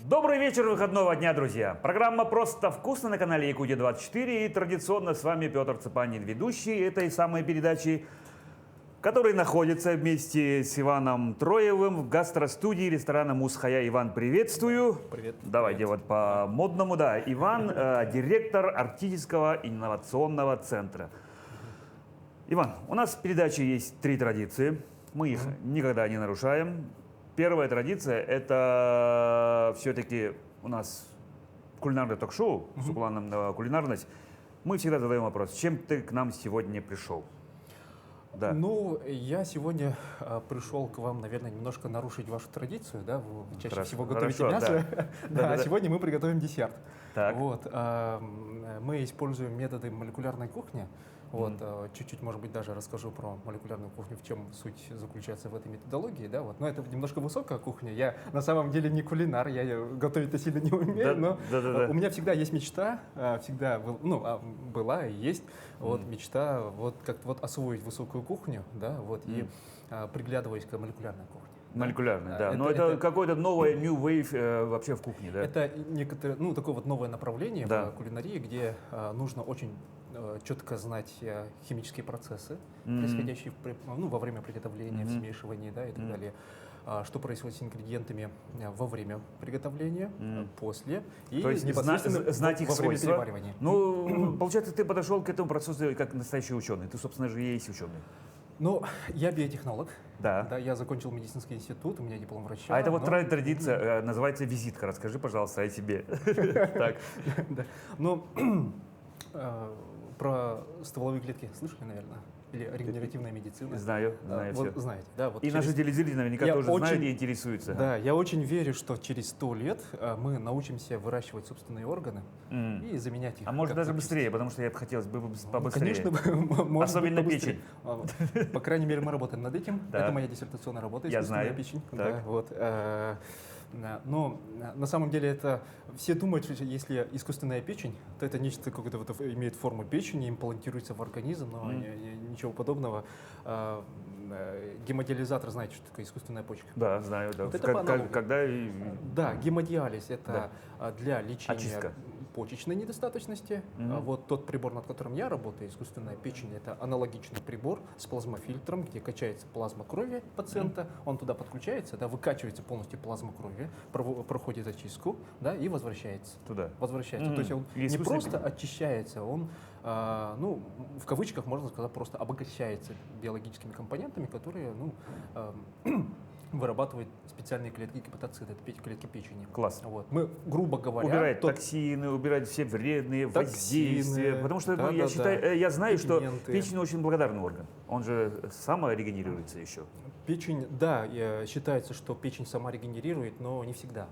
Добрый вечер выходного дня, друзья! Программа «Просто вкусно» на канале Якутия-24. И традиционно с вами Петр Цепанин, ведущий этой самой передачи, который находится вместе с Иваном Троевым в гастростудии ресторана «Мусхая». Иван, приветствую! Привет. Давайте Привет. вот по-модному, да. Иван, директор Арктического инновационного центра. Иван, у нас в передаче есть 3 традиции. Мы их никогда не нарушаем. Первая традиция – это все-таки у нас кулинарное ток-шоу с уклоном на кулинарность. Мы всегда задаем вопрос, чем ты к нам сегодня пришел? Да. Ну, я сегодня пришел к вам, наверное, немножко нарушить вашу традицию, да? Вы чаще Хорошо, всего готовите хорошо, мясо, да. да, а сегодня мы приготовим десерт. Так. Вот, мы используем методы молекулярной кухни. Вот, чуть-чуть, может быть, даже расскажу про молекулярную кухню, в чем суть заключается в этой методологии, да, вот. Но это немножко высокая кухня. Я на самом деле не кулинар, я готовить-то сильно не умею, но у меня всегда есть мечта, всегда, была и есть, вот, мечта, вот, как вот освоить высокую кухню, да, вот, и приглядываясь к молекулярной кухне. Молекулярный, да. Но это какое-то новое new wave вообще в кухне, да? Это некоторое, ну, такое вот новое направление Да. в кулинарии, где нужно очень четко знать химические процессы, происходящие во время приготовления, в смешивании, да, и так далее. Что происходит с ингредиентами во время приготовления, после и То есть непосредственно знать их во время свойства. переваривания. Ну, получается, ты подошел к этому процессу как настоящий ученый. Ты, собственно же, и есть ученый. Ну, я биотехнолог. Да. Да, я закончил медицинский институт, у меня диплом врача. А это вот но- традиция, называется визитка. Расскажи, пожалуйста, о себе. Так. Да. Ну, про стволовые клетки слышали, наверное? Или регенеративная медицина? Знаю Вот все. знаете, да. Вот И наши телезрители наверняка Я тоже знают очень- и интересуются. Да, я очень верю, что через 100 лет мы научимся выращивать собственные органы и заменять их. А может как даже практически. быстрее, потому что я бы хотел бы побыстрее. Конечно, может Особенно быть, побыстрее. По крайней мере, мы работаем над этим. Да. Это моя диссертационная работа. Я искусственная знаю. печень. Так. Да, вот. Но на самом деле это все думают, что если искусственная печень, то это нечто какое-то вот имеет форму печени, имплантируется в организм, но ничего подобного. Гемодиализатор, знаете, что такое искусственная почка? Да, знаю. Да. Вот это по аналогии. Когда Да, гемодиализ – это для лечения Очистка. почечной недостаточности. Вот тот прибор, над которым я работаю, искусственная печень, это аналогичный прибор с плазмофильтром, где качается плазма крови пациента, он туда подключается, да, выкачивается полностью плазма крови, проходит очистку, да, и возвращается. Туда. Возвращается. То есть он И не искусственная просто очищается, он, ну, в кавычках можно сказать, просто обогащается биологическими компонентами, которые, вырабатывают специальные клетки гепатоцида, это клетки печени. Класс. Вот. Мы, грубо говоря, Убирать токсины, убирать все вредные воздействия. Потому что да, я да, считаю, да. я знаю, что Пигменты. печень очень благодарный орган. Он же саморегенерируется еще. печень, да, считается, что печень сама регенерирует, но не всегда.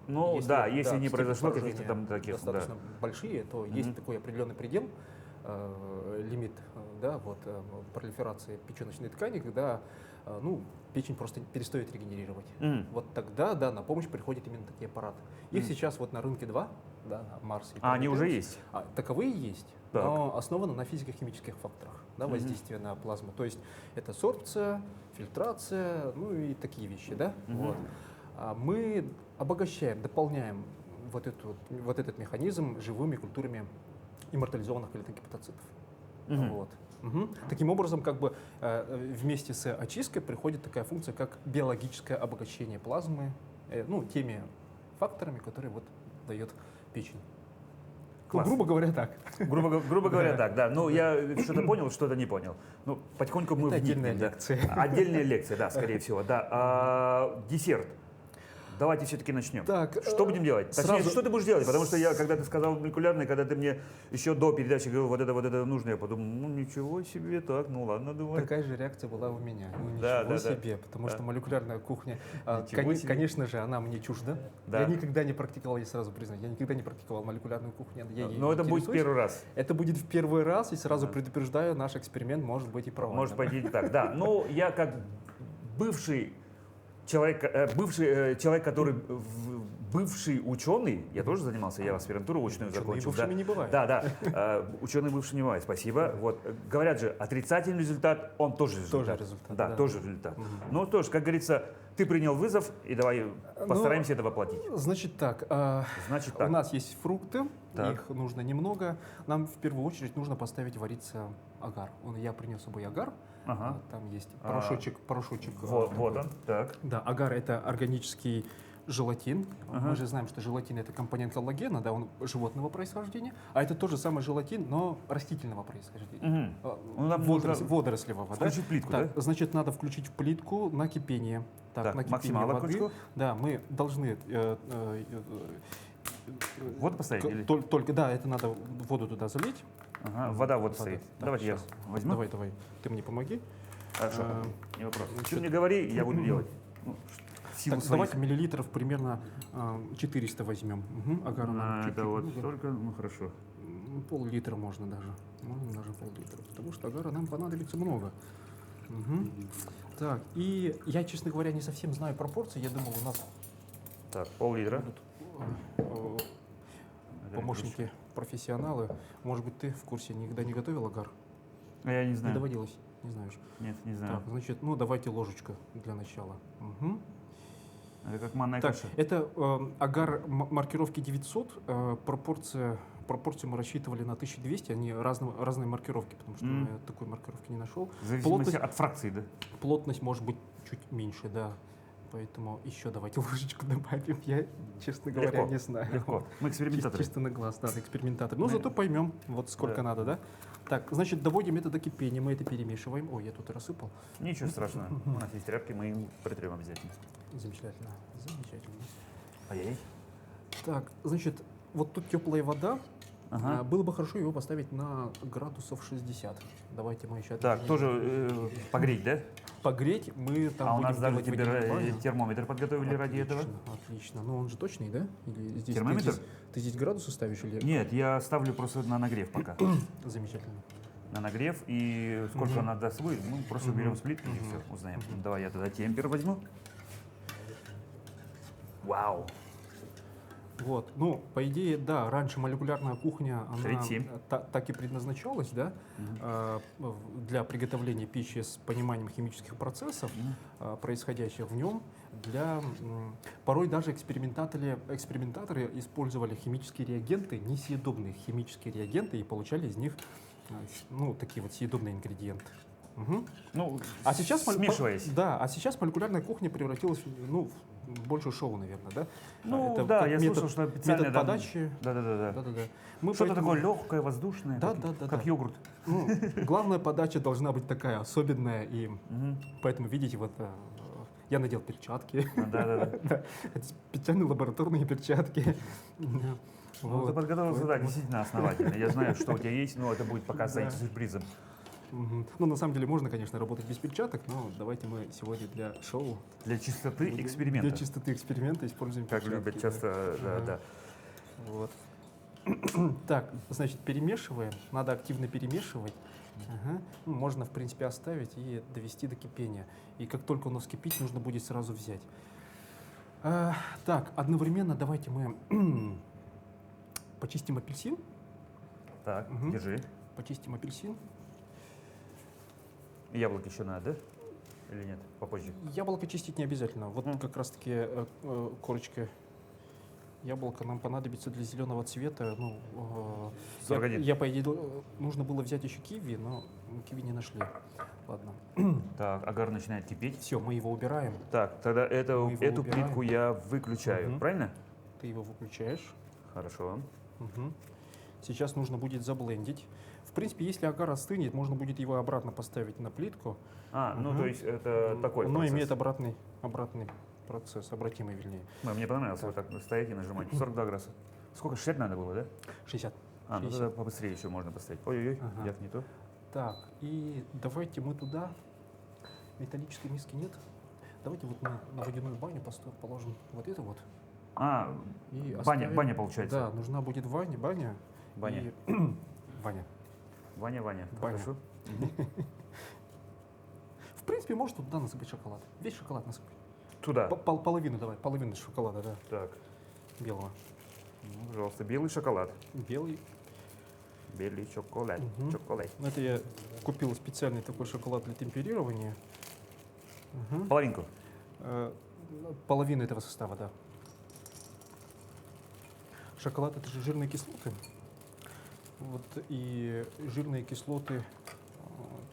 Ну да, если не степень произошло поражения каких-то там таких. достаточно большие, то есть такой определенный предел, лимит, да, вот, пролиферации печеночной ткани, когда печень просто перестает регенерировать. Вот тогда, да, на помощь приходят именно такие аппараты. Их сейчас вот на рынке 2, да, на Марсе. А они уже есть? Таковые есть, Так. но основаны на физико-химических факторах, да, воздействия на плазму. То есть это сорбция, фильтрация, ну и такие вещи, да. Вот. Мы обогащаем, дополняем вот этот механизм живыми культурами иммортализованных клеток гепатоцитов. Вот. Таким образом, как бы вместе с очисткой приходит такая функция, как биологическое обогащение плазмы, теми факторами, которые вот дает печень. Класс. Грубо говоря, так. Грубо говоря, так, да. Ну, я что-то понял, что-то не понял. Ну, потихоньку мы Это вникнем, отдельная да. лекция. Отдельная лекция, да, скорее всего, да. Десерт. Давайте все-таки начнем. Так, что будем делать? Точнее, сразу- что ты будешь делать? Потому что я, когда ты сказал молекулярный, когда ты мне еще до передачи говорил, вот это нужно, я подумал, ну ничего себе, так, ну ладно, думаю. Такая же реакция была у меня. Ну, Да, ничего да, да. себе, потому что молекулярная кухня, Ничего себе. конечно же, она мне чужда. Да. Я никогда не практиковал, я сразу признаю, я никогда не практиковал молекулярную кухню. Я ею Но это будет интересуюсь. первый раз. Это будет в первый раз, и сразу предупреждаю, наш эксперимент может быть и провальным. Может пойти так, да. Ну, я как бывший человек, который бывший ученый, я тоже занимался, я аспирантуру очную Ученые закончил. бывшими не бывает. Да, да. Ученый бывший не бывает, спасибо. Вот. Говорят же, отрицательный результат, он тоже результат. Тоже результат, Да, да. тоже результат. Ну, тоже, как говорится, ты принял вызов, и давай постараемся это воплотить. Значит так, Значит у так. нас есть фрукты, Так. их нужно немного. Нам в первую очередь нужно поставить вариться агар. Я принес с собой агар. Ага. Там есть порошочек. Вот, такой. вот он, так. Да, агар это органический желатин. Ага. Мы же знаем, что желатин это компонент коллагена, да, он животного происхождения, а это тот же самый желатин, но растительного происхождения. Мгм. Ну, нам Водорослевого, да? включить плитку, Так, да? значит, надо включить в плитку на кипение. Так, на кипение максимально воды. включу? Да, мы должны Воду поставить или? только, да, это надо воду туда залить. Ага, вода вот Вода. стоит. Да, Давайте я щас. возьму. Давай, ты мне помоги. Хорошо, А, не вопрос. значит, Ты мне говори, я буду делать. Ну, в силу Так, своих. давайте миллилитров примерно 400 возьмем. Агара нам чуть-чуть Это вот много. только, ну хорошо. Пол-литра можно даже. Можно даже пол-литра. Потому что агара нам понадобится много. Мгм. Так, и я, честно говоря, не совсем знаю пропорции. Я думал, у нас Так, пол-литра. будут помощники, профессионалы. Может быть, ты в курсе никогда не готовил агар? Я не Не знаю. доводилось? Не знаешь? Нет, не знаю. Так, значит, давайте ложечка для начала. Мгм. Это как манная Так, каша. это агар маркировки 900, пропорцию мы рассчитывали на 1200, они разные маркировки, потому что я такой маркировки не нашел. В зависимости от фракции, да? Плотность может быть чуть меньше, да. Поэтому еще давайте ложечку добавим. Я, честно говоря, Легко, не знаю. Легко. Мы экспериментаторы. Чисто на глаз, да, экспериментатор. Но Мы- зато поймем, вот сколько Да. надо, да? Так, значит, доводим это до кипения, мы это перемешиваем. Ой, я тут и рассыпал. Ничего страшного. У нас есть тряпки, мы им притрем обязательно. Замечательно, замечательно. Ай-яй. Так, значит, вот тут теплая вода. Ага. Было бы хорошо его поставить на градусов 60. Давайте мы еще Так, тоже погреть, да? погреть. Мы там А у будем нас даже делать водяную баню. термометр подготовили ради этого. Отлично. Ну он же точный, да? Или здесь Термометр? Ты здесь градусы ставишь или? Нет, я ставлю просто на нагрев пока. Замечательно. На нагрев, и сколько она даст вы, мы просто берем с плитки и все, узнаем. Давай я тогда темпер возьму. Вау. Вот, по идее, да, раньше молекулярная кухня, она 37. Так и предназначалась, да, для приготовления пищи с пониманием химических процессов, происходящих в нем. Порой даже экспериментаторы использовали химические реагенты, несъедобные химические реагенты, и получали из них, такие вот съедобные ингредиенты. Мгм. Ну, А сейчас, смешиваясь. да, а сейчас молекулярная кухня превратилась в больше шоу, наверное, да? Ну, Это да, как я слышал, что специально метод там- подачи. Да-да-да. Да-да-да. Мы Что-то поэтому- такое легкое, воздушное, Да, как, да, да, как да. йогурт. Главная подача должна быть такая особенная, и поэтому, видите, я надел перчатки, Да-да-да. да, это специальные лабораторные перчатки. Ну, Вот. ты подготовился, да, действительно основательно. Я знаю, что у тебя есть, но это будет пока Да. сюрпризом. Мгм. На самом деле можно, конечно, работать без перчаток, но давайте мы сегодня для шоу, Для чистоты для эксперимента. чистоты эксперимента используем Как перчатки. любят да. часто, да, Ага. да. Вот. Так, значит, перемешиваем. Надо активно перемешивать. Ага. Можно, в принципе, оставить и довести до кипения. И как только у нас кипит, нужно будет сразу взять. Так, одновременно давайте мы почистим апельсин. Так, Мгм. держи. Почистим апельсин. Яблоко еще надо, да? Или нет? Попозже. Яблоко чистить не обязательно. Вот как раз-таки корочка яблока нам понадобится для зеленого цвета. Я, по идее, нужно было взять еще киви, но киви не нашли. Ладно. Так, агар начинает кипеть. Все, мы его убираем. Так, тогда Мы его эту убираем. плитку я выключаю, Мгм. правильно? Ты его выключаешь. Хорошо. Мгм. Сейчас нужно будет заблендить. В принципе, если агар остынет, можно будет его обратно поставить на плитку. Ну Мгм. то есть это такой Но процесс. имеет обратный процесс, обратимый вернее. Мне понравилось вот так стоять и нажимать. 42 градуса. Сколько? 60 надо было, да? 60. Ну 60. тогда побыстрее еще можно поставить. Ой-ой-ой, Ага. я не то. Так, и давайте мы туда, металлической миски нет, давайте вот на водяную баню положим вот это вот. И оставим. Баня получается. Да, нужна будет баня. Баня. И- Баня. Ваня. Баня. Хорошо. В принципе, можешь туда насыпать шоколад. Весь шоколад насыпать. Туда. Половину давай, половину шоколада, да. Так. белого. Ну, пожалуйста, белый шоколад. Белый. Белый шоколад. Мгм. Шоколад. Это я купил специальный такой шоколад для темперирования. Мгм. Половинку. Э, Половина этого состава, да. Шоколад — это же жирные кислоты. Вот, и жирные кислоты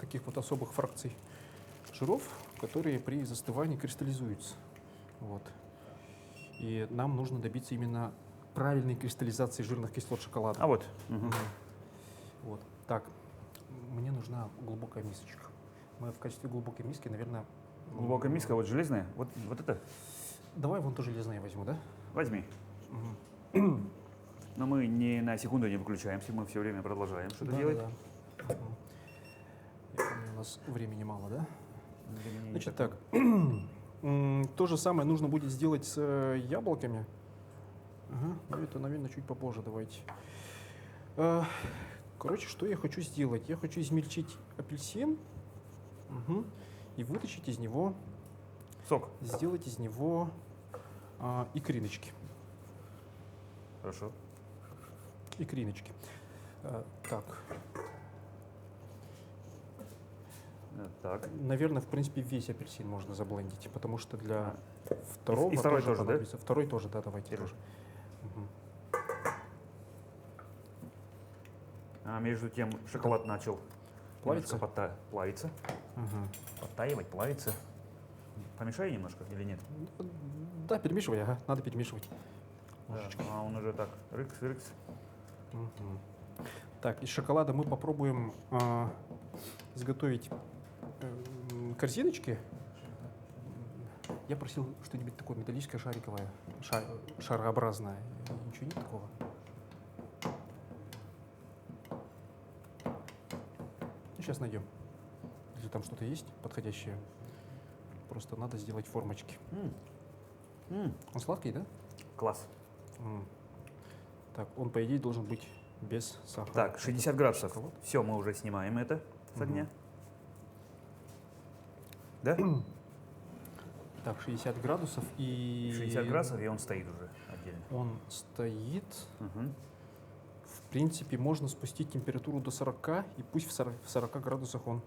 таких вот особых фракций жиров, которые при застывании кристаллизуются. Вот. И нам нужно добиться именно правильной кристаллизации жирных кислот шоколада. А вот. Мгм. Мгм. Вот. Так, мне нужна глубокая мисочка. Мы в качестве глубокой миски, наверное... Глубокая миска, вот железная. Вот это. Давай вон тоже железное возьму, да? Возьми. Мгм. Но мы ни на секунду не выключаемся, мы все время продолжаем что-то делать. Да-да-да. Мгм. Я помню, у нас времени мало, да? Времени не Значит такое. так, то же самое нужно будет сделать с яблоками. Ага, но это, наверное, чуть попозже давайте. Короче, что я хочу сделать? Я хочу измельчить апельсин, мгм, и вытащить из него, Сок. сделать из него икриночки. Хорошо. Икриночки. Так, Так. наверное, в принципе, весь апельсин можно заблендить, потому что для второго И второй тоже, да? понадобится. Второй тоже, да, давайте Держи. тоже. Мгм. А между тем шоколад начал Плавится? немножко плавиться. Ага. Подтаивать, плавиться. Помешай немножко или нет? Да, перемешивай, ага, надо перемешивать. Да, Ложечкой. а он уже так, рыкс. Мгм. Так, из шоколада мы попробуем изготовить корзиночки. Я просил что-нибудь такое металлическое, шариковое, шарообразное. Ничего нет такого? Сейчас найдем. Если там что-то есть подходящее, просто надо сделать формочки. Он сладкий, да? Класс. М. Так, он, по идее, должен быть без сахара. Так, 60 градусов. Все, мы уже снимаем это с огня. Да? Так, 60 градусов и... 60 градусов, и он стоит уже отдельно. Он стоит. Мгм. В принципе, можно спустить температуру до 40, и пусть в 40 градусах он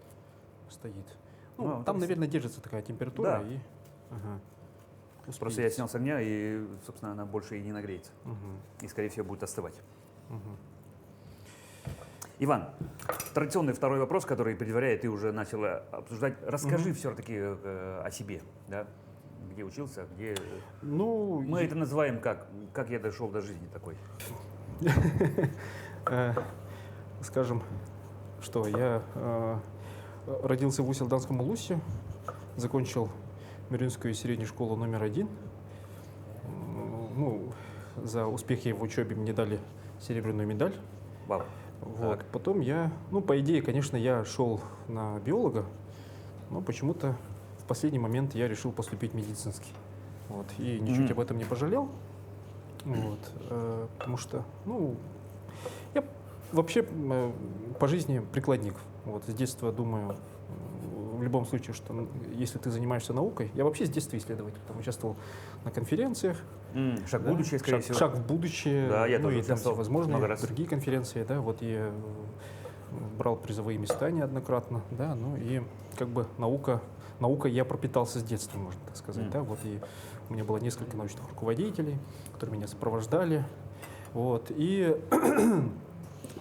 стоит. Ну, Ну, там, так наверное, держится такая температура. Да. И... Ага. Просто я Успеется. снял с огня, и, собственно, она больше и не нагреется. Мгм, И, скорее всего, будет остывать. мгм. Иван, традиционный второй вопрос, который предваряет, ты уже начал обсуждать. Расскажи все-таки о себе. Да? Где учился, где... Ну, Мы это называем как я дошел до жизни такой. э, скажем, что я родился в Усть-Илданском Улусе, закончил Мюринскую среднюю школу номер 1. Ну, за успехи в учебе мне дали серебряную медаль. Вау. Вот. Так. Потом я, ну, по идее, конечно, я шел на биолога, но почему-то в последний момент я решил поступить в медицинский. Вот. И ничуть Мгм. об этом не пожалел. Вот. Потому что, ну, я вообще по жизни прикладник. Вот. С детства думаю, в любом случае, что если ты занимаешься наукой, я вообще с детства исследователь, там участвовал на конференциях. Шаг в Да, будущее, скорее всего. Шаг в будущее, Да, я ну тоже и там участвовал всевозможные много раз. другие конференции, да, вот я брал призовые места неоднократно, да, ну и как бы наукой я пропитался с детства, можно так сказать, да, вот и у меня было несколько научных руководителей, которые меня сопровождали, вот, и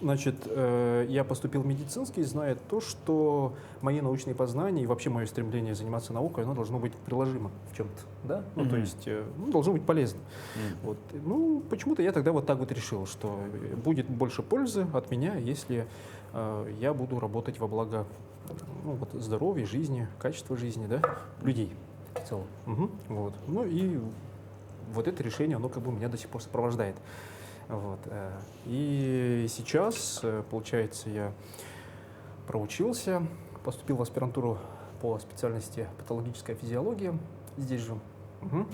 значит, я поступил в медицинский, зная то, что мои научные познания и вообще мое стремление заниматься наукой, оно должно быть приложимо в чем-то, да? Ну, то Мгм. есть, ну, должно быть полезно. Вот. Ну, почему-то я тогда вот так вот решил, что будет больше пользы от меня, если я буду работать во благо, ну, вот, здоровья, жизни, качества жизни, да, людей в целом. Мгм. Вот. Ну и вот это решение, оно как бы меня до сих пор сопровождает. Вот. И сейчас, получается, я проучился, поступил в аспирантуру по специальности патологическая физиология здесь же. Мгм.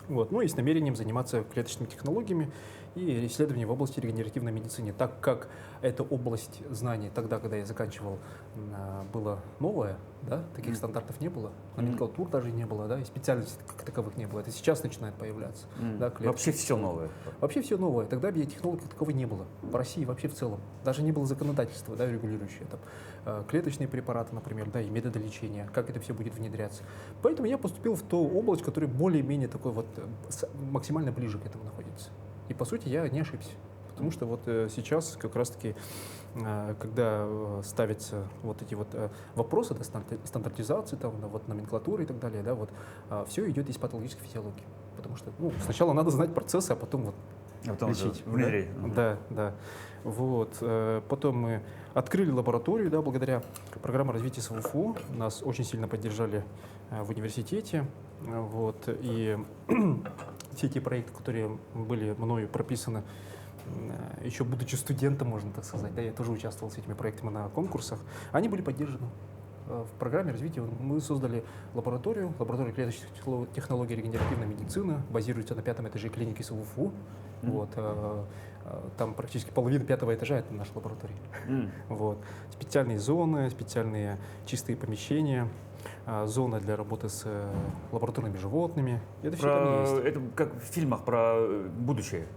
Вот. Ну и с намерением заниматься клеточными технологиями и исследованиями в области регенеративной медицины, так как эта область знаний тогда, когда я заканчивал, была новая, да, таких стандартов не было, номенклатур даже не было, да, и специальностей как таковых не было. Это сейчас начинает появляться. Да, Вообще все новое. Вообще все новое. Тогда биотехнологий как таковой не было. По России вообще в целом. Даже не было законодательства, да, регулирующее там, клеточные препараты, например, да, и методы лечения, как это все будет внедряться. Поэтому я поступил в ту область, которая более-менее такой вот максимально ближе к этому находится. И по сути я не ошибся. Потому что вот сейчас как раз-таки, когда ставятся вот эти вот вопросы да, стандартизации, там, вот, номенклатуры и так далее, да, вот, все идет из патологической физиологии. Потому что ну, сначала надо знать процессы, а потом вот лечить. Внедрить. Да, да. Вот. Потом мы открыли лабораторию, да, благодаря программе развития СВФУ. Нас очень сильно поддержали в университете. Вот. И все эти проекты, которые были мною прописаны, еще будучи студентом, можно так сказать, да, я тоже участвовал с этими проектами на конкурсах, они были поддержаны. В программе развития мы создали лабораторию клеточных технологий регенеративной медицины, базируется на 5-м этаже клиники СВФУ. Вот, там практически половина 5-го этажа — это наша лаборатория. Вот. Специальные зоны, специальные чистые помещения, зона для работы с лабораторными животными. Это все там есть. Это как в фильмах про будущее.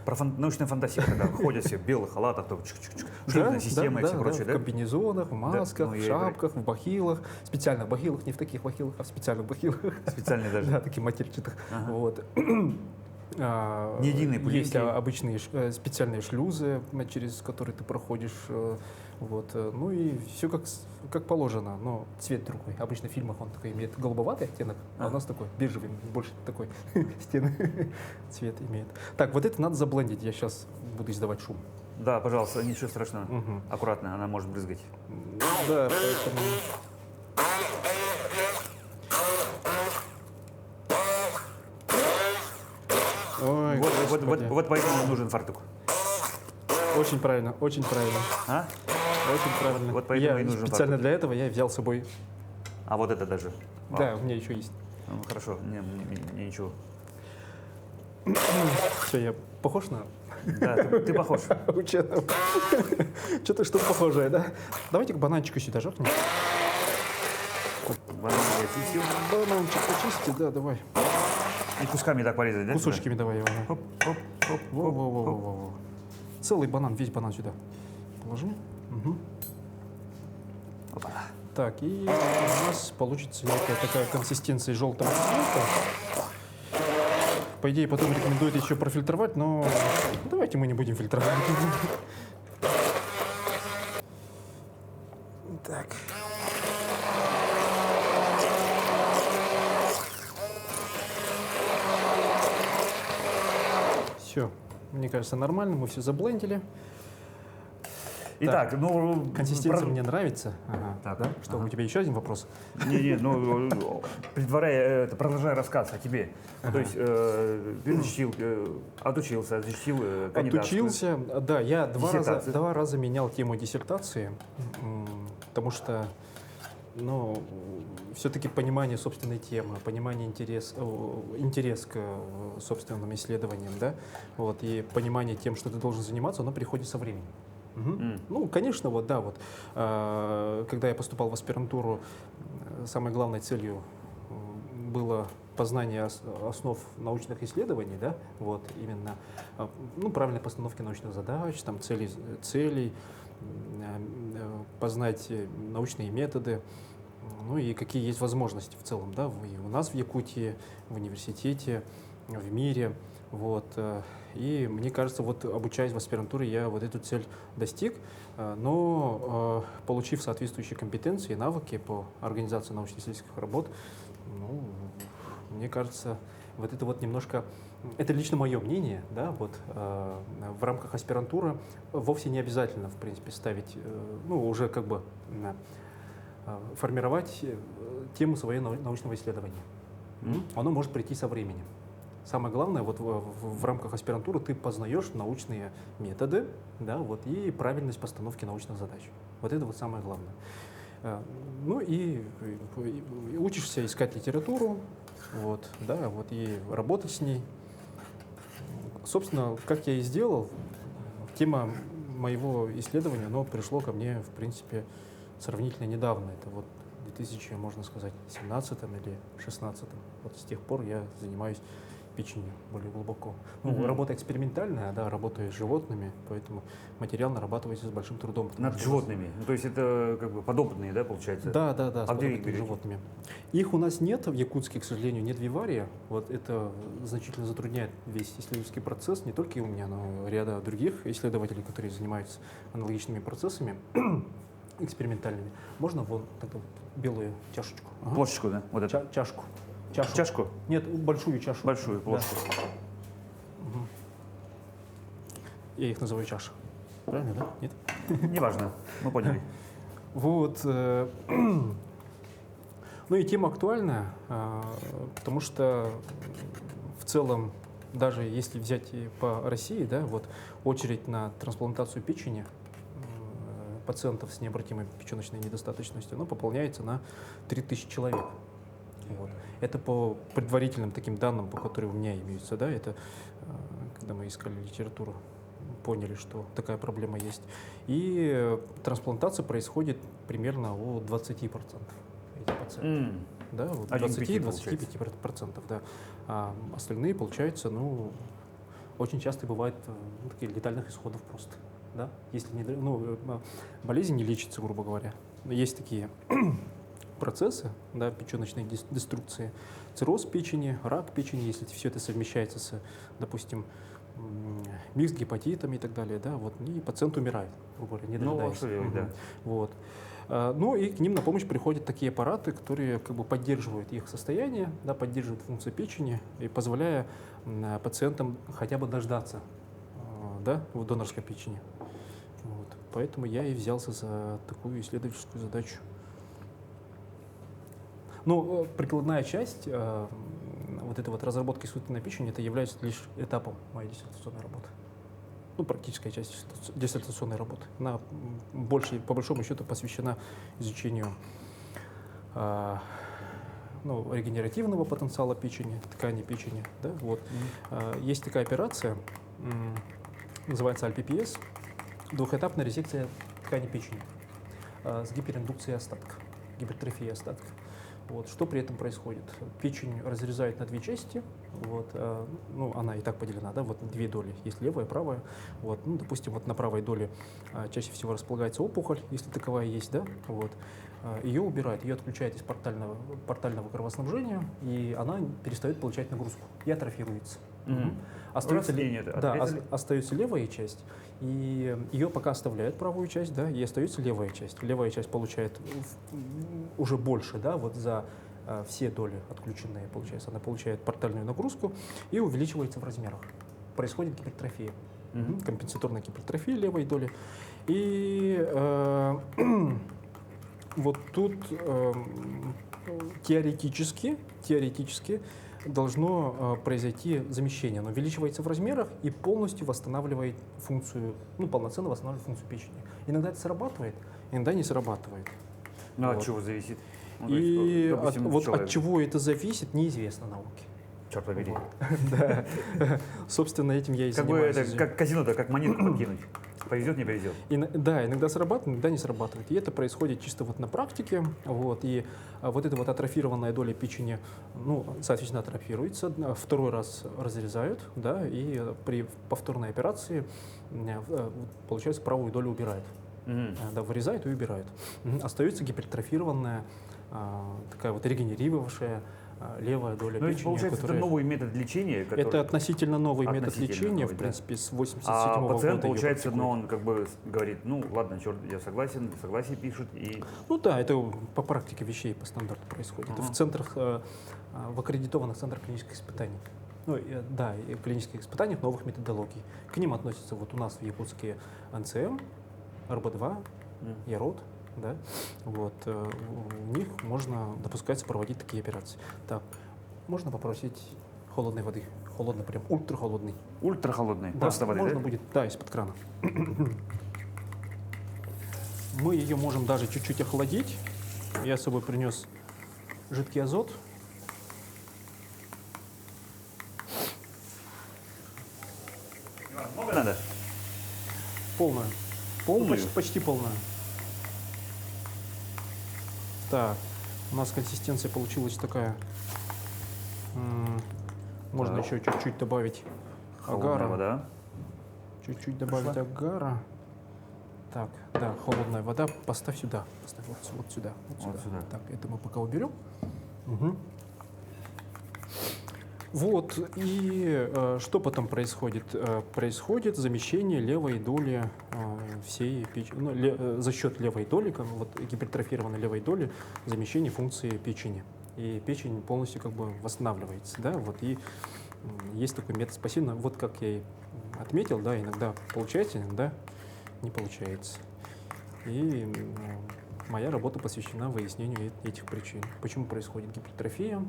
Про научную фантастику, когда ходят все в белых халатах, шлюзная система и все прочее, да? В комбинезонах, в масках, ну, в шапках, в бахилах, специальных бахилах, не в таких бахилах, а в специальных бахилах. Специальные даже. Да, таких матерчатых. Ага. Вот. Не единые пылинки. Есть обычные специальные шлюзы, через которые ты проходишь. Вот. Ну и все как положено, но цвет другой. Обычно в фильмах он такой имеет голубоватый оттенок, а у нас такой бежевый, больше такой стены цвет имеет. Так, вот это надо заблендить, я сейчас буду издавать шум. Да, пожалуйста, ничего страшного. Аккуратно, она может брызгать. Да, поэтому... Ой, вот поэтому нужен фартук. Очень правильно, очень правильно. А? Очень правильно. Вот поэтому и нужен специально фартук. для этого я взял с собой. А вот это даже. Вау. Да, у меня еще есть. Ну, хорошо, мне ничего. Все, я похож на Да, ты похож. ученого. Что-то что-то похожее, да? Давайте-ка бананчика сюда жахнем. Банан я чистил. Бананчик почисти, да, давай. И кусками так порезать, да? Кусочками давай его. Хоп, хоп, хоп, Во-во-во-во-во. Целый банан, весь банан сюда положи. Угу. Опа. Так, и у нас получится некая такая консистенция желтого цвета. По идее, потом рекомендуют еще профильтровать, но давайте мы не будем фильтровать. Так. Все, мне кажется, нормально, мы все заблендили. Итак, ну... Консистенция мне нравится. Ага, Так, да? Что, у тебя еще один вопрос? Не, ну, продолжая рассказ о тебе. То есть ты отучился, защитил кандидатскую. Отучился, да, я Диссертацию. два раза менял тему диссертации, потому что, ну, все-таки понимание собственной темы, понимание интерес к собственным исследованиям, да, вот, и понимание тем, что ты должен заниматься, оно приходит со временем. Ну, конечно, вот, да, вот, когда я поступал в аспирантуру, самой главной целью было познание основ научных исследований, да, вот, именно, ну, правильной постановки научных задач, там, целей, познать научные методы, ну, и какие есть возможности в целом, да, и у нас в Якутии, в университете, в мире, вот. И мне кажется, вот обучаясь в аспирантуре, я вот эту цель достиг, но получив соответствующие компетенции и навыки по организации научно-исследовательских работ, ну, мне кажется, вот это вот немножко, это лично мое мнение, да, вот в рамках аспирантуры вовсе не обязательно, в принципе, ставить, ну, уже как бы формировать тему своего научного исследования. Оно может прийти со временем. Самое главное, вот в рамках аспирантуры ты познаешь научные методы, да, вот, и правильность постановки научных задач. Вот это вот самое главное. Ну и учишься искать литературу, вот, да, вот, и работать с ней. Собственно, как я и сделал, тема моего исследования, оно пришло ко мне, в принципе, сравнительно недавно. Это вот можно сказать, 17 или 16. Вот с тех пор я занимаюсь печенью более глубоко. Ну, Мгм. работа экспериментальная, да, работаю с животными, поэтому материал нарабатывается с большим трудом. потому Над что- животными. Ну, то есть это как бы подопытные, да, получается? Да, с А где их подопытными берете? животными. Их у нас нет в Якутске, к сожалению, нет вивария. Вот это значительно затрудняет весь исследовательский процесс, не только и у меня, но и ряда других исследователей, которые занимаются аналогичными процессами экспериментальными. Можно вон такую белую чашечку? Ага. Плошечку, да? Вот это. Чашку. Чашу. Чашку? Нет, большую чашу. Большую Да. плошку. Мгм. Я их называю чаша. Правильно, да? Нет? Неважно, мы поняли. Вот. Ну и тема актуальная, потому что в целом, даже если взять и по России, да, вот очередь на трансплантацию печени пациентов с необратимой печеночной недостаточностью, она пополняется на 3000 человек. Вот. Это по предварительным таким данным, по которым у меня имеются, да, это когда мы искали литературу, поняли, что такая проблема есть. И трансплантация происходит примерно у 20% этих пациентов. Да, вот Один к пяти 20-25%, да. А остальные, получается, ну, очень часто бывает таких летальных исходов просто. Да? Если не, болезнь не лечится, грубо говоря. Но есть такие процессы, да, печеночной деструкции, цирроз печени, рак печени, если все это совмещается с, допустим, микс гепатитами и так далее, да, вот, и пациент умирает, грубо говоря, не Ну, дожидаясь. что делать, да. Вот. Ну и к ним на помощь приходят такие аппараты, которые как бы поддерживают их состояние, да, поддерживают функцию печени и позволяя пациентам хотя бы дождаться да, в донорской печени. Вот. Поэтому я и взялся за такую исследовательскую задачу. Ну, прикладная часть вот этой вот разработки искусственной печени, это является лишь этапом моей диссертационной работы. Ну, практическая часть диссертационной работы. Она больше, по большому счету, посвящена изучению регенеративного потенциала печени, ткани печени. Да, вот. Есть такая операция, называется АЛЬ-ППС, двухэтапная резекция ткани печени с гипериндукцией остатка, гипертрофией остатка. Вот. Что при этом происходит? Печень разрезают на две части, вот, ну, она и так поделена, да, вот две доли, есть левая, правая. Вот, ну, допустим, вот на правой доле чаще всего располагается опухоль, если таковая есть, да, вот. Ее убирают, ее отключают из портального кровоснабжения, и она перестает получать нагрузку и атрофируется. Остается, остается левая часть, и ее пока оставляют правую часть, да, и остается левая часть. Левая часть получает уже больше, да, вот за все доли отключенные, получается, она получает портальную нагрузку и увеличивается в размерах. Происходит гипертрофия, компенсаторная гипертрофия левой доли. И вот тут теоретически должно произойти замещение. Оно увеличивается в размерах и полностью восстанавливает функцию, ну, полноценно восстанавливает функцию печени. Иногда это срабатывает, иногда не срабатывает. Ну, вот. от чего зависит? Ну, И допустим, от человек. чего это зависит, неизвестно науке. Черт побери. Да. Собственно, этим я и Как бы занимаюсь. это как казино-то, как монетку подкинуть. Повезет, не повезет. Да, иногда срабатывает, иногда не срабатывает. И это происходит чисто вот на практике. Вот, и вот эта вот атрофированная доля печени, ну, соответственно, атрофируется, второй раз разрезают, да, и при повторной операции, получается, правую долю убирают. Да, вырезают и убирают. Остается гипертрофированная, такая вот регенерировавшая левая доля Ну, это печени. получается, которая... это новый метод лечения, который... Это относительно новый метод Относительно лечения, новый, в да. принципе, с 87 А года. пациент, её получается, практикует. но он как бы говорит, ну ладно, черт, я согласен, согласие пишут и... Ну да, это по практике вещей по стандарту происходит. Это в центрах, в аккредитованных центрах клинических испытаний. Ну, да, и клинических испытаниях новых методологий. К ним относятся вот у нас в Якутске НЦМ, РБ2, ЯРОД. Да? Вот, у них можно допускается проводить такие операции. Так, можно попросить холодной воды? Холодной, прям ультрахолодной. Ультрахолодный, Да, просто воды, можно да? будет, да, из-под крана. Мы ее можем даже чуть-чуть охладить. Я с собой принес жидкий азот. Много надо? Полную. Полную? Почти полную. Так, У нас консистенция получилась такая. Можно Так. еще чуть-чуть добавить Холодная агара. вода. Чуть-чуть добавить агара. Так, да, холодная вода. Поставь сюда. Поставь вот сюда. Вот сюда. Так, это мы пока уберем. Мгм. Вот, и что потом происходит? Происходит замещение левой доли всей печени. Ну, за счет левой доли, как бы вот гипертрофированной левой доли, замещение функции печени. И печень полностью как бы восстанавливается, да, вот, и есть такой метод спасения, вот как я и отметил, да, иногда получается, иногда не получается. И моя работа посвящена выяснению этих причин. Почему происходит гипертрофия,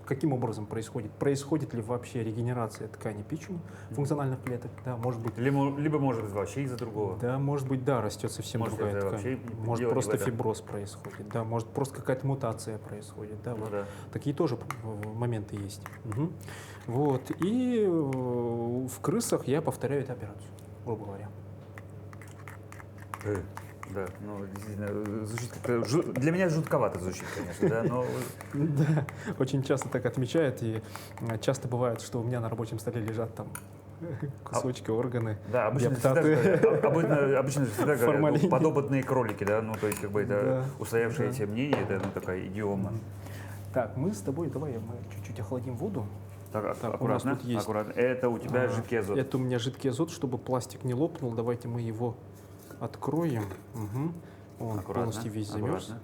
каким образом происходит, происходит ли вообще регенерация ткани печени, функциональных клеток, да, может быть, Либо может быть вообще из-за другого. да, может быть, да, растет совсем Может, другая это ткань. вообще Может, дело не просто в этом. фиброз происходит, да, может, просто какая-то мутация происходит, да, Ну вот. да. Такие тоже моменты есть. Мгм. Вот, и в крысах я повторяю эту операцию, грубо говоря. Да, ну, действительно, звучит как-то для меня жутковато звучит, конечно, да, но Да, очень часто так отмечают, и часто бывает, что у меня на рабочем столе лежат там кусочки, органы, да, обычно всегда, биоптаты. обычно всегда говорят, Формалине. ну, подопытные кролики, да, ну, то есть, как бы это Да, устоявшееся мнение, это, ну, такая идиома. Так, мы с тобой, давай мы чуть-чуть охладим воду. Так, Так, у нас аккуратно, тут есть- аккуратно. Это у тебя жидкий азот. Это у меня жидкий азот, чтобы пластик не лопнул. Давайте мы его откроем. Угу. Он Аккуратно, полностью весь замерз. аккуратно.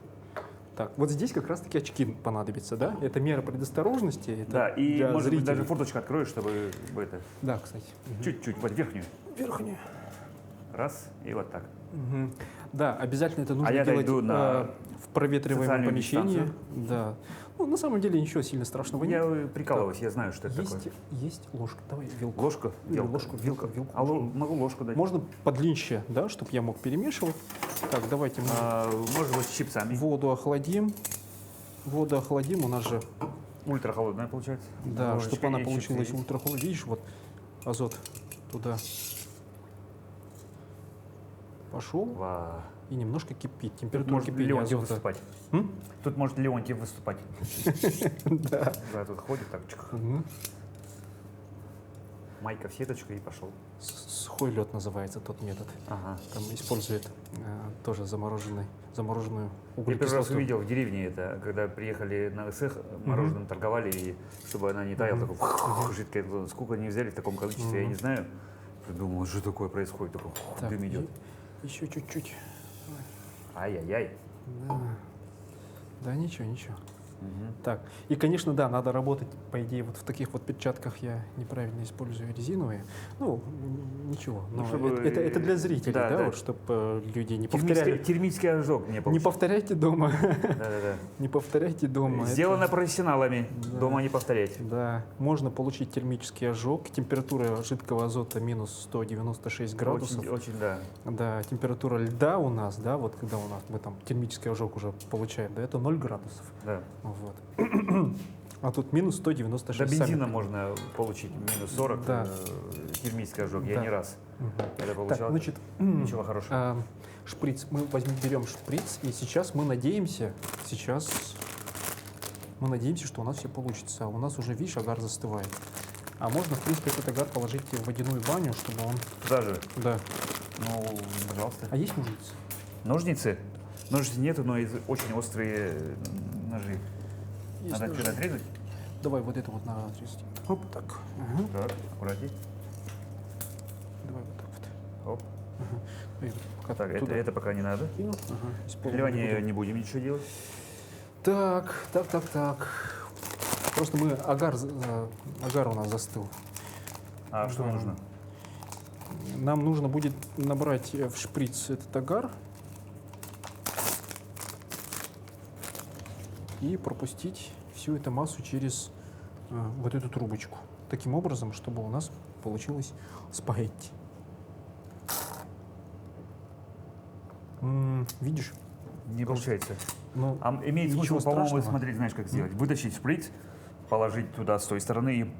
Так, вот здесь как раз-таки очки понадобятся, да? Это мера предосторожности. Это Да, и, для может быть, зрителей. даже форточку откроешь, чтобы это, Да, кстати. чуть-чуть, вот верхнюю. Верхнюю. Раз, и вот так. Мгм. Да, обязательно это нужно я делать дойду на в проветриваемом социальную помещении. дистанцию. Да. Ну, на самом деле ничего сильно страшного нет. Я прикалываюсь, я знаю, что это Есть, такое. есть ложка. Давай вилку. Ложку? Или Вилка. ложку, вилка, вилку. А могу ложку дать? Можно подлиннее, да, чтобы я мог перемешивать. Так, давайте мы Может быть, с чипсами. воду охладим. Воду охладим, у нас же, Ультра холодная получается. да, Ложечка чтобы она и чипсы получилась есть. ультрахолодной. Видишь, вот азот туда пошел Ва. и немножко кипит. Тут Температура может кипения Леонтьев азота. выступать. М? Тут может Леонтьев выступать. Да. Да, тут ходит так, чик. Мгм. Майка в сеточку и пошел. Сухой лед называется тот метод. Ага. Там используют тоже замороженную Я первый раз углекислоту. увидел в деревне это, когда приехали на СХ, мороженым торговали, и чтобы она не таяла, такой жидкое. Сколько они взяли в таком количестве, я не знаю. Думал, что такое происходит, такой Так, дым идет. Еще чуть-чуть. Ай-яй-яй. Да. Да, ничего, ничего. Мгм. Так, и, конечно, да, надо работать, по идее, вот в таких вот перчатках я неправильно использую резиновые. Ну, ничего. Ну, Но чтобы, это для зрителей, да, да, да. вот, чтобы люди не повторяли. Термический ожог не Не получился. повторяйте дома. Да-да-да. Не повторяйте дома. Сделано профессионалами, Да. дома не повторять. Да, можно получить термический ожог. Температура жидкого азота минус 196 градусов. Очень, очень, да. Да, температура льда у нас, да, вот когда у нас мы там термический ожог уже получаем, да, это 0 градусов. Да. Вот. А тут минус 196. До сами бензина понимаете. можно получить минус 40 Да. термический ожог. Я Да. не раз Мгм. это Так, получал. значит, Ничего хорошего. шприц. Мы берем шприц, и сейчас мы надеемся, что у нас все получится. А у нас уже, видишь, агар застывает. А можно, в принципе, этот агар положить в водяную баню, чтобы он... Даже. Да. Ну, пожалуйста. А есть ножницы? Ножницы? Ножниц нету, но очень острые ножи. Есть Надо ножи. что-то отрезать? Давай вот это вот надо отрезать. Оп, так. Ага. Так, аккуратней. Давай вот так вот. Оп. Ага. И пока Так, туда это пока не надо. кинул. Ага. Используем Переливание буду. не будем ничего делать. Так. Просто мы агар у нас застыл. А что Да. нужно? Нам нужно будет набрать в шприц этот агар и пропустить всю эту массу через вот эту трубочку. Таким образом, чтобы у нас получилось спагетти. Видишь? Не получается. Ну, А имеет ничего смысл, по-моему, страшного. смотреть, знаешь, как сделать. Вытащить шприц, положить туда с той стороны и...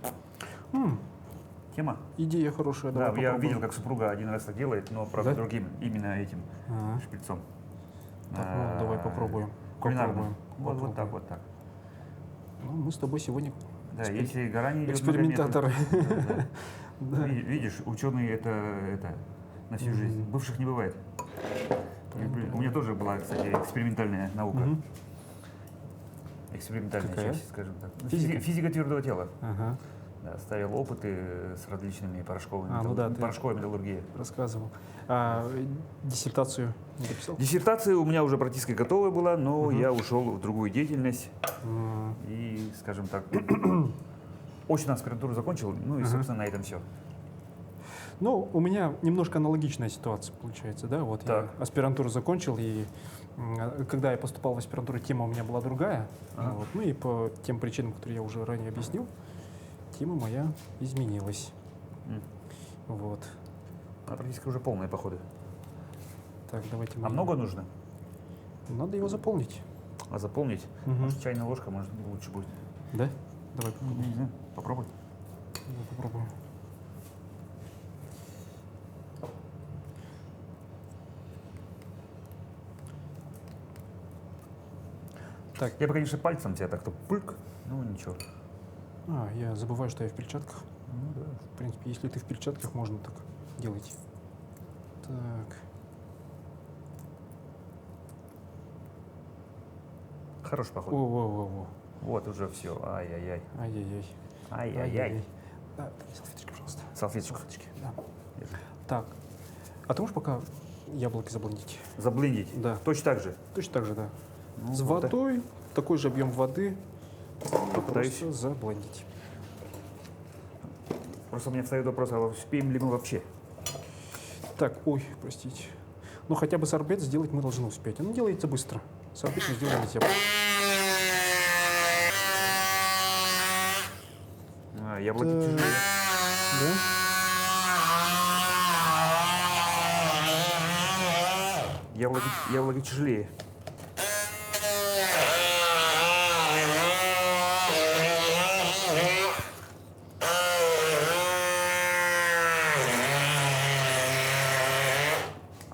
Тема? идея хорошая. Да, Давай я попробуем. видел, как супруга один раз так делает, но, правда, Да? другим, именно этим Ага. шприцом. Так, ну, давай попробуем. Кулинарную. Вот Попробуем. так, вот так. Ну, мы с тобой сегодня Да, если гора не идет экспериментаторы. Да. Видишь, ученые это на всю жизнь. Бывших не бывает. У меня тоже была, кстати, экспериментальная наука. Мгм. Экспериментальная Какая? часть, скажем так. Физика? Физика твердого тела. Ага, Да, ставил опыты с различными порошковыми, ну да, ты- порошковой металлургией. рассказывал. А диссертацию не дописал? Диссертация у меня уже практически готовая была, но я ушел в другую деятельность и, скажем так, очную аспирантуру закончил, ну и, собственно, на этом все. Ну, у меня немножко аналогичная ситуация получается, да, вот Так. я аспирантуру закончил, и когда я поступал в аспирантуру, тема у меня была другая, Ага. вот, ну и по тем причинам, которые я уже ранее объяснил, тема моя изменилась, М. вот. А практически уже полные походы. Так, давайте А много нужно? Надо его заполнить. А заполнить? Мгм. Может, чайная ложка, может, лучше будет. Да? Давай попробуем. Не знаю. Попробуй. Давай попробуем. Так, Я бы, конечно, пальцем тебя так-то пульк, ну ничего. я забываю, что я в перчатках. Ну да. В принципе, если ты в перчатках, можно так делать. Так. Хороший поход. О. Вот уже все. Ай-яй-яй. Ай-яй-яй. Ай-яй-яй. Да, салфеточки, пожалуйста. Салфеточку. Салфеточки, да. Держи. Так. А ты можешь пока яблоки заблендить? Заблендить. Да. Точно так же. Точно так же, да. Ну, С вот так. водой, такой же объем воды. Попытаюсь. Просто заблендить. Просто у меня встает вопрос, а успеем ли мы вообще? Так, ой, простите. Ну, хотя бы сорбет сделать мы должны успеть. Ну, делается быстро. Сорбет мы сделаем за тебя. Яблоки Так. тяжелее. Да? Яблоки тяжелее.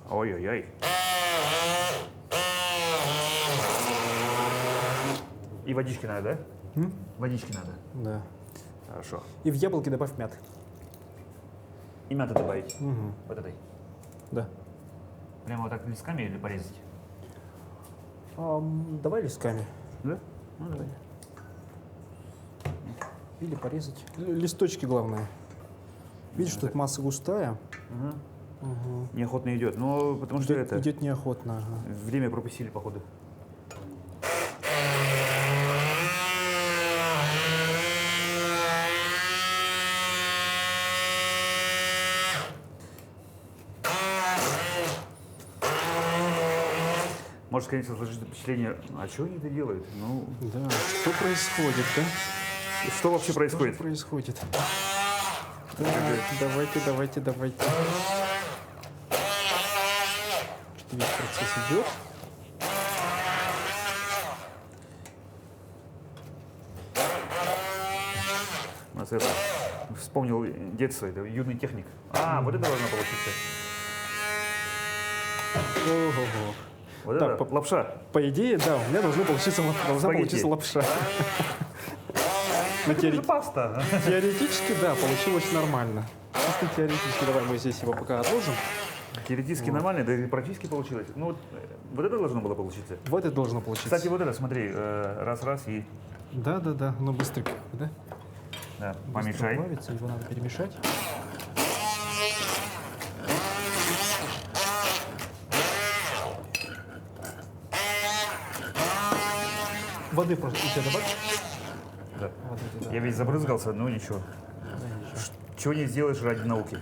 Ой-ой-ой. И водички надо, да? М? Водички надо. Да. Хорошо. И в яблоки добавь мяты. И мяты добавить. Угу. Вот этой. Да. Прямо вот так листками или порезать? Давай листками. Да? Ну давай. Или порезать. Листочки главное. Видишь, что тут масса густая. Угу. Неохотно идет. Но потому что это Идет неохотно. Ага. время пропустили, походу. Может, конечно, сложить впечатление, а что они это делают? Ну, Да. Что происходит, да? что вообще Что происходит? же происходит? Так, давайте. Весь процесс идет. У нас это, вспомнил детство, это юный техник. А, вот это должно получиться. Ого-го. Вот Да, это лапша. По идее, да, у меня должна Спагетти. получиться лапша. Но Это же паста. теоретически, да, получилось нормально. Чисто теоретически, давай мы здесь его пока отложим. Теоретически нормально, да и практически получилось. Ну вот это должно было получиться. Вот это должно получиться. Кстати, вот это, смотри, раз-раз и Да, ну быстренько, да? да, Быстро помешай. плавится, его надо перемешать. Воды просто у тебя добавь? Да. Воды туда. Я весь забрызгался, но ничего. Да, ничего. Чего не сделаешь ради науки.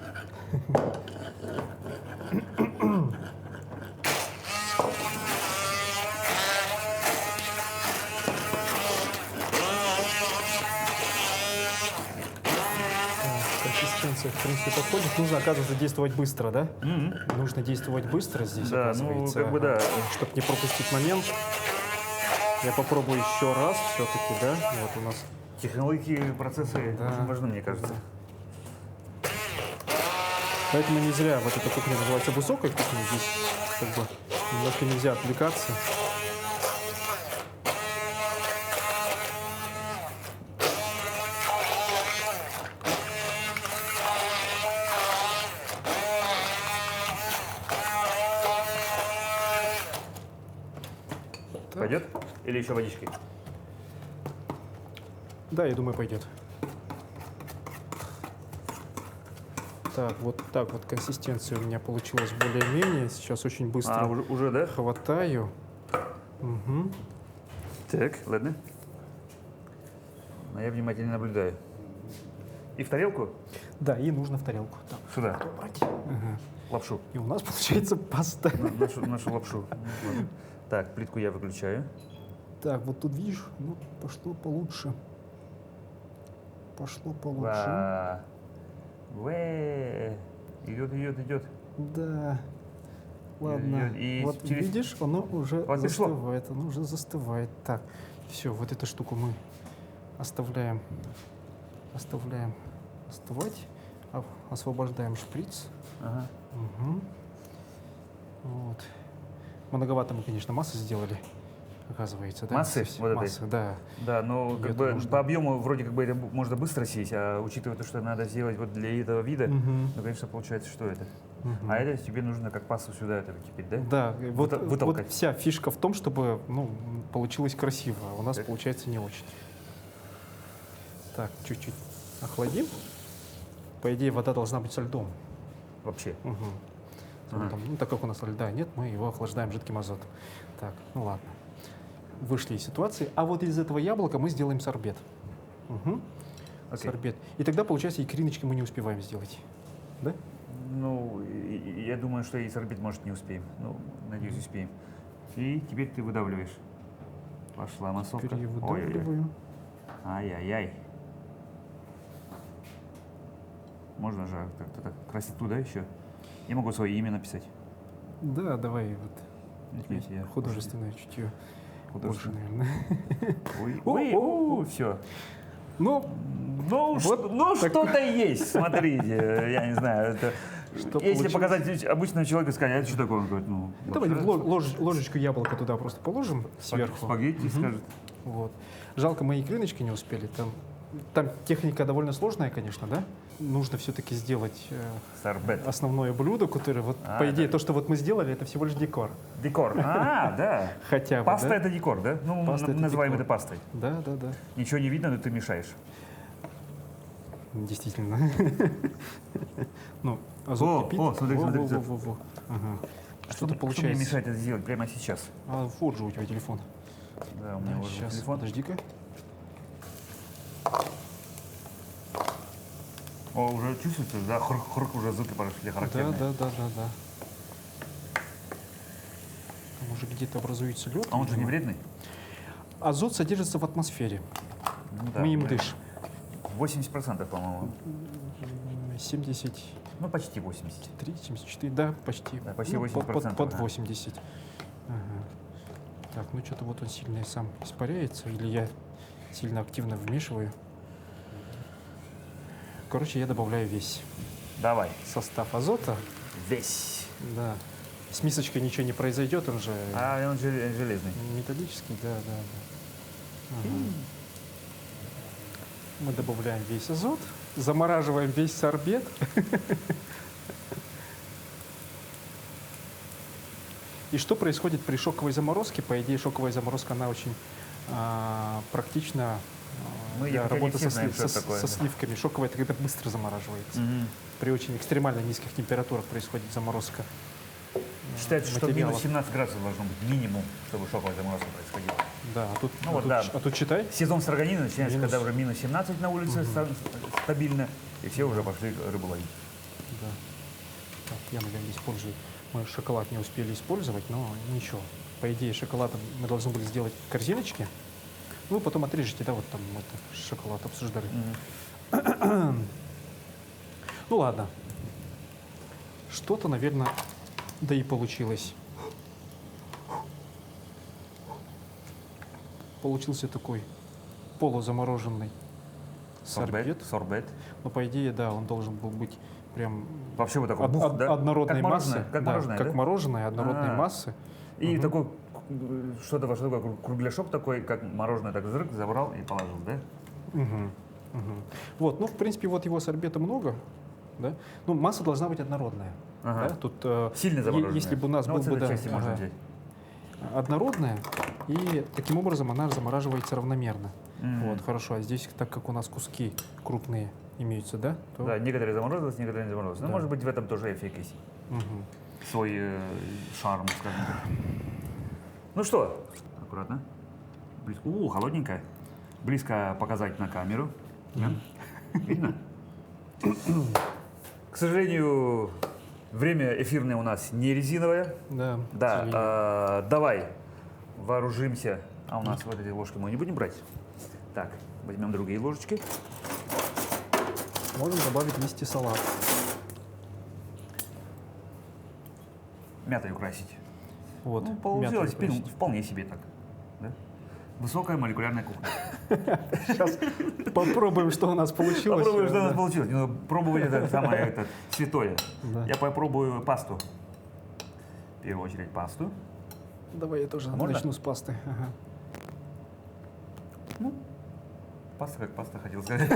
Консистенция, в принципе, подходит. Нужно, оказывается, действовать быстро, да? Нужно действовать быстро здесь, Да, ну, оказывается. как бы да. Чтобы не пропустить момент. Я попробую еще раз все-таки, да? Вот у нас. Технологии, процессы Да. очень важны, мне кажется. Поэтому не зря вот эта кухня называется высокой кухней. Здесь как бы немножко нельзя отвлекаться. пойдет? Или еще водичкой? Да, я думаю, пойдет. Так вот консистенция у меня получилась более-менее. Сейчас очень быстро Уже, да? хватаю. Мгм. Так, ладно. Но я внимательно наблюдаю. И в тарелку? Да, и нужно в тарелку. Так, Сюда. убрать. Ага. Лапшу. И у нас получается паста. Нашу лапшу. Ладно. Так, плитку я выключаю. Так, вот тут видишь, ну, пошло получше. Пошло получше. Ва. Идет. Да. Ладно. И вот через- видишь, оно уже Вот пришло. застывает. Оно уже застывает. Так, все, вот эту штуку мы оставляем остывать. Освобождаем шприц. Ага. Мгм. Вот. Многовато мы, конечно, массы сделали, оказывается. Да? Массы? Вот этой? Массы, да. Да, но Её как бы нужно. по объему вроде как бы это можно быстро съесть, а учитывая то, что надо сделать вот для этого вида, Мгм. ну, конечно, получается, что это. Мгм. А это тебе нужно как пасту сюда это кипеть, да? Да, вот Вытолкать. вся фишка в том, чтобы получилось красиво, а у нас Так. получается не очень. Так, чуть-чуть охладим. По идее, вода должна быть со льдом. Вообще. Мгм. Со Ага. льдом. Ну, так как у нас льда нет, мы его охлаждаем жидким азотом. Так, ну ладно. Вышли из ситуации. А вот из этого яблока мы сделаем сорбет. Мгм. Окей. Сорбет. И тогда, получается, и икриночки мы не успеваем сделать. Да? Ну, я думаю, что и сорбит, может, не успеем. Ну, надеюсь, успеем. И теперь ты выдавливаешь. Пошла массовка. Теперь я Ой-ой-ой. выдавливаю. Ай-яй-яй. Можно же как-то так красоту, да, еще? Я могу свое имя написать. Да, давай вот Видите, я художественное чутье. Больше, художественно. наверное. Ой, все. Ну, Ну, Вот так. что-то есть, смотрите, я не знаю, это... Что Если получилось? показать обычному человеку, сказать, а это что такое? Он говорит, ну... давайте вообще, ложечку яблока туда просто положим сверху. Спагетти, Мгм. скажет. Вот. Жалко, мои икриночки не успели. Там техника довольно сложная, конечно, да? Нужно все-таки сделать Сорбет. основное блюдо, которое, вот, по идее, да. то, что вот мы сделали, это всего лишь декор. Декор. Да. Хотя бы, Паста да? это декор, да? Ну, Паста это называем декор. это пастой. Да. Ничего не видно, но ты мешаешь. Действительно. Ну, азот кипит. смотри. Во. Ага. Что-то Что мне получается. мешает это сделать прямо сейчас? А вот же у тебя телефон. Да, у меня уже Сейчас, телефон. подожди-ка. О, уже чувствуется, да? Хрук уже звуки пошли характерные. Да. Там уже где-то образуется лед. А он же не вредный? Азот содержится в атмосфере. Ну да, Мы им дышим. 80%, по-моему. 73, Ну, почти 80. 74, да, почти. Да, почти Ну, 80%, Под да. 80. Ага. Так, ну что-то вот он сильно сам испаряется, или я сильно активно вмешиваю. Короче, я добавляю весь Давай. состав азота. Весь. Да. С мисочкой ничего не произойдет, он же А он железный. металлический, да. Ага. Мы добавляем весь азот, замораживаем весь сорбет. И что происходит при шоковой заморозке? По идее, шоковая заморозка, она очень практична Ну, для я не работы все со, знаем, что это такое, со да. сливками. Шоковая — это когда быстро замораживается. При очень экстремально низких температурах происходит заморозка. Считается, что материалов. минус 17 градусов должно быть минимум, чтобы шоковая заморозка происходила. Да, а тут, Ну вот, да. а тут читай. Сезон строганины начинается, Минус. когда уже минус 17 на улице стабильно, и все уже пошли рыбу ловить. Да. Так, я, наверное, использую. Мы шоколад не успели использовать, но ничего. По идее, шоколадом мы должны были сделать корзиночки. Ну, потом отрежете, да, вот там мы это, шоколад обсуждали. Ну, ладно. Что-то, наверное, да и получилось. Получился такой полузамороженный сорбет. Сорбет. Но, по идее, да, он должен был быть прям Вообще вот такой бух, да? однородной Как массы. мороженое, как Да, мороженое, как да? мороженое, однородной А. массы. И Мгм. такой что-то во что такое кругляшок такой, как мороженое, так зрык, забрал и положил, да? Мгм. Вот, ну, в принципе, вот его сорбета много. Да? Ну, масса должна быть однородная. Ага. Да? Тут, Сильно замороженное. если бы у нас Ну, был вот с бы этой да, части можно взять. однородная, И таким образом она замораживается равномерно. Мгм. Вот, хорошо. А здесь, так как у нас куски крупные имеются, да? То... Да, некоторые заморозились, некоторые не заморозились. Ну, Да. может быть, в этом тоже эффект есть. Мгм. Свой шарм, скажем так. Ну что, аккуратно. Близко. Холодненькая. Близко показать на камеру. Да? Видно? К сожалению, время эфирное у нас не резиновое. Да, к Да, сожалению. давай вооружимся. А у нас вот эти ложки мы не будем брать. Так, возьмем другие ложечки. Можем добавить листья салата. Мятой украсить. Вот, Ну, получилось мяту украсить. вполне себе так. Да? Высокая молекулярная кухня. Сейчас попробуем, что у нас получилось. Попробуем, что у нас Да. получилось. Ну, пробовать это самое это, святое. Да. Я попробую пасту. В первую очередь пасту. Давай я тоже Можно? начну с пасты. Ага. Ну, паста как паста, хотел сказать.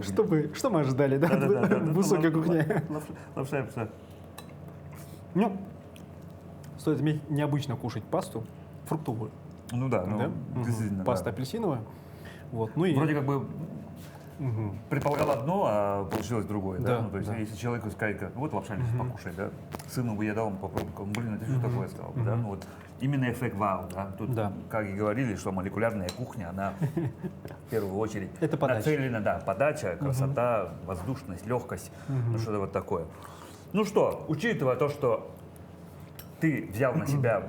Что мы ожидали, да? Да-да-да. В высокой кухне. Лапша и пса. Ну, стоит иметь необычно кушать пасту фруктовую. Ну да, ну, Да? действительно. Мгм. Паста да. апельсиновая. Вот. Ну и Вроде как бы Мгм. предполагал одно, а получилось другое. Да? Да, Ну, то есть, да. если человеку сказать, как, вот лапша лежит, Мгм. покушай, да? Сыну бы я дал, он попробовал, блин, это что Мгм. такое, сказал бы, да? Мгм. Ну, вот именно эффект вау, да? Тут, Да. как и говорили, что молекулярная кухня, она в первую очередь Это подача. нацелена, да, подача, красота, воздушность, легкость, Мгм. ну, что-то вот такое. Ну что, учитывая то, что ты взял на себя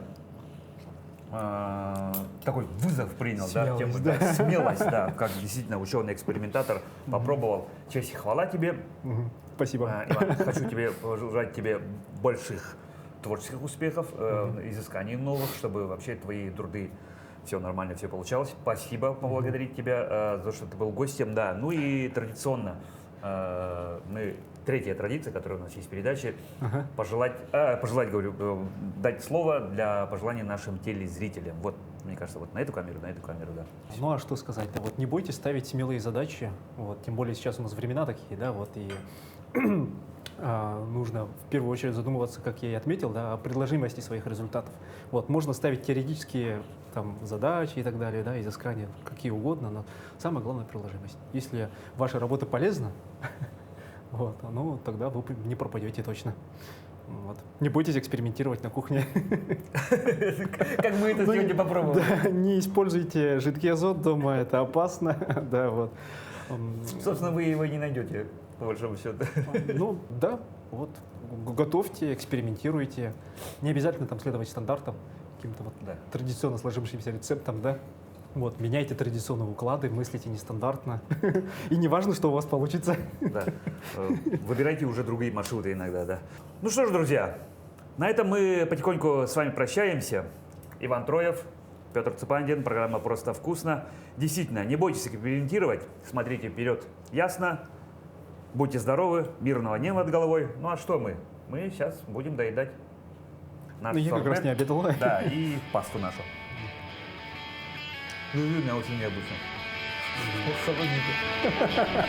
такой вызов принял, да, Смелость, тему, да. да, смелость, да, как действительно ученый-экспериментатор попробовал. Честь и хвала тебе, Мгм. Спасибо. Иван. Хочу тебе пожелать тебе больших творческих успехов, изысканий новых, чтобы вообще твои труды все нормально, все получалось. Спасибо, поблагодарить тебя за то, что ты был гостем, да. Ну и традиционно мы третья традиция, которая у нас есть в передаче, Ага. пожелать, говорю, дать слово для пожеланий нашим телезрителям. Вот, мне кажется, вот на эту камеру, да. Ну а что сказать-то? Вот не бойтесь ставить смелые задачи. Вот, тем более сейчас у нас времена такие, да, вот и нужно в первую очередь задумываться, как я и отметил, да, о предложимости своих результатов. Вот, можно ставить теоретические там, задачи и так далее, да, изыскания, какие угодно, но самое главное — приложимость. Если ваша работа полезна, вот, ну, тогда вы не пропадете точно. Вот. Не бойтесь экспериментировать на кухне. Как мы это Ну, сегодня попробовали. Да, не используйте жидкий азот дома, это опасно. Да, вот. Собственно, вы его не найдете, по большому счету. Ну, да, вот. Готовьте, экспериментируйте. Не обязательно там следовать стандартам, каким-то вот Да. традиционно сложившимся рецептам, да. Вот, меняйте традиционные уклады, мыслите нестандартно. И не важно, что у вас получится. Да. Выбирайте уже другие маршруты иногда, да. Ну что ж, друзья, на этом мы потихоньку с вами прощаемся. Иван Троев, Петр Цепандин, программа «Просто вкусно». Действительно, не бойтесь экспериментировать, смотрите вперед ясно, будьте здоровы, мирного неба над головой. Ну а что мы? Мы сейчас будем доедать наш Ну, я как раз сорбет. не обедал. Да, и пасту нашу. Ну, у меня очень необычно. Холодненько.